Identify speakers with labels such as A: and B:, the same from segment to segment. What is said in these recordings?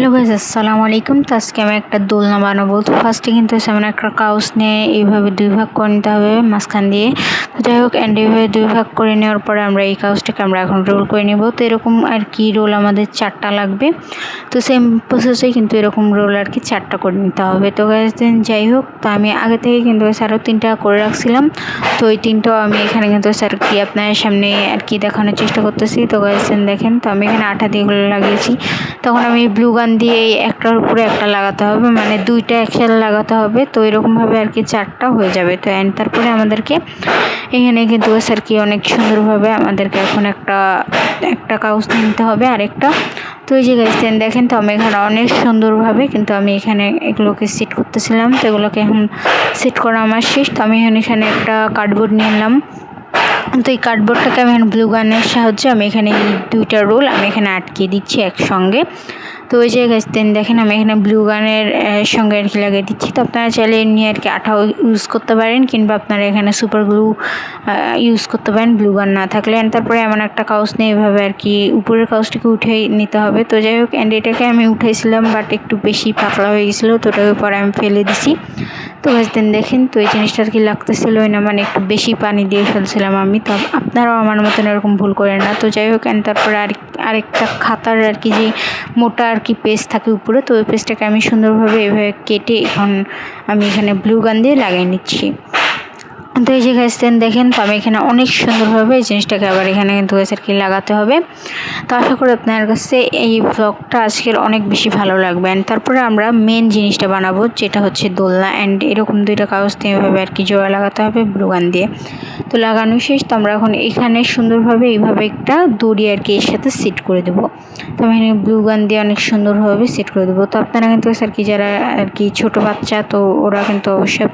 A: Hello guys, আসসালামু আলাইকুম। তো আজকে আমি একটা দোলনা বানাবো। তো ফার্স্টে কিন্তু সেমন একটা কাগজ নিয়ে এইভাবে দুই ভাগ করে নিতে হবে মাঝখান দিয়ে। তো যাই হোক, অ্যান্ড এইভাবে দুই ভাগ করে নেওয়ার পরে আমরা এই কাগজটাকে আমরা এখন রোল করে নেব। তো এরকম আর কি রোল আমাদের 4টা লাগবে। তো সেম প্রসেসে কিন্তু এরকম রোল আর কি 4টা করে নিতে হবে। তো গাইস যাই হোক, তো আমি আগে থেকে কিন্তু আরও 3টা করে রাখছিলাম। তো ওই 3টাও আমি এখানে কিন্তু আর কি আপনার সামনে আর কি দেখানোর চেষ্টা করতেছি। তো গাইস দেখেন, তো আমি এখানে আঠা দিয়ে এগুলো লাগিয়েছি। তখন আমি ব্লু গান দিয়ে একটার উপরে একটা লাগাতে হবে, মানে দুইটা একসাথে লাগাতে হবে। তো এরকমভাবে আর কি 4টা হয়ে যাবে। তো অ্যান্ড তারপরে আমাদেরকে এখানে কিন্তু আর কি অনেক সুন্দরভাবে আমাদেরকে এখন একটা কাগজ নিতে হবে আরেকটা। তো এই যে গাইস দেখেন, তো আমি এখানে অনেক সুন্দরভাবে কিন্তু আমি এখানে এগুলোকে সেট করতেছিলাম। তো এগুলোকে এখন সেট করা আমার শেষ। তো আমি এখানে একটা কার্ডবোর্ড নিয়ে নিলাম। তো এই কার্ডবোর্ডটাকে আমি এখানে ব্লু গানের সাহায্যে আমি এখানে এই দুইটা রোল আমি এখানে আটকে দিচ্ছি একসঙ্গে। তো ওই যে গাইস দেখেন, আমি এখানে ব্লু গানের সঙ্গে আর কি লাগিয়ে দিচ্ছি। তো আপনারা চাইলে এমনি আর কি আঠাও ইউজ করতে পারেন, কিংবা আপনারা এখানে সুপার গ্লু ইউজ করতে পারেন ব্লু গান না থাকলে। তারপরে এমন একটা কাগজ নিয়ে এভাবে আর কি উপরের কাগজটাকে উঠে নিতে হবে। তো যাই হোক, এটাকে আমি উঠাইছিলাম, বাট একটু বেশি পাতলা হয়ে গেছিলো, তো ওটাকে পরে আমি ফেলে দিছি। তো গাইস দেখেন, তো এই জিনিসটা আর কি লাগতেছিল না, মানে একটু বেশি পানি দিয়ে ফেলছিলাম আমি। তো আপনারাও আমার মতন এরকম ভুল করেন না। তো যাই হোক, তারপরে আরেকটা খাতার আর কি যে মোটা আর কি পেজ থাকে উপরে, তো ওই পেজটাকে আমি সুন্দরভাবে এভাবে কেটে এখন আমি এখানে ব্লু গান দিয়ে লাগিয়ে নিচ্ছি। তো এই যে গাইস দেখেন, তো আমি এখানে অনেক সুন্দরভাবে এই জিনিসটাকে আবার এখানে কিন্তু আর কি লাগাতে হবে। তো আশা করি আপনার কাছে এই ব্লগটা আজকের অনেক বেশি ভালো লাগবে। তারপরে আমরা মেন জিনিসটা বানাবো, যেটা হচ্ছে দোলনা। এরকম দুইটা কাগজ দিয়ে এভাবে আর কি জোড়া লাগাতে হবে ব্লু গান দিয়ে। তো লাগানো শেষ। তো আমরা এখন এখানে সুন্দরভাবে এইভাবে একটা দড়ি আর কি এর সাথে সেট করে দেবো। তো আমি এখানে ব্লু গান দিয়ে অনেক সুন্দরভাবে সেট করে দেবো। তো আপনারা কিন্তু আর কি যারা আর কি ছোটো বাচ্চা, তো ওরা কিন্তু অবশ্যই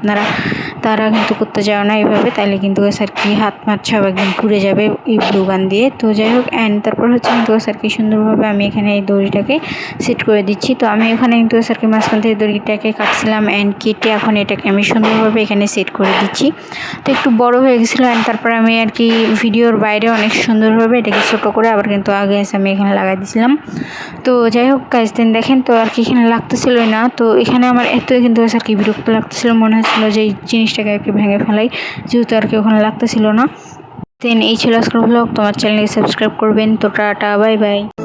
A: তারা কিন্তু করতে যাও না এইভাবে, তাইলে কিন্তু আর কি হাত সব একদম পুড়ে যাবে এই ব্লু গান দিয়ে। তো যাই হোক, তারপর হচ্ছে কিন্তু আর কি সুন্দরভাবে আমি এখানে এই দড়িটাকে সেট করে দিচ্ছি। তো আমি ওখানে কিন্তু আর কি মাঝখান থেকে দড়িটাকে কাটছিলাম কেটে এখন এটাকে আমি সুন্দরভাবে এখানে সেট করে দিচ্ছি। তো একটু বড় হয়ে গেছিলো, তারপরে আমি আর কি ভিডিওর বাইরে অনেক সুন্দরভাবে এটাকে ছোটো করে আবার কিন্তু আগে আমি এখানে লাগাই দিয়েছিলাম। তো যাই হোক গাইস দেখেন, তো আর কি এখানে লাগতেছিলই না। তো এখানে আমার এতই কিন্তু আর কি বিরক্ত লাগতেছিল, মনে হচ্ছিলো যে এই জিনিসটাকে আর কি ভেঙে ফেলাই, যেহেতু আর কি ওখানে লাগতেছিল না। এই ছিল আজকের ব্লগ। তোমার চ্যানেলকে সাবস্ক্রাইব করবেন। তো টাটা, বাই বাই।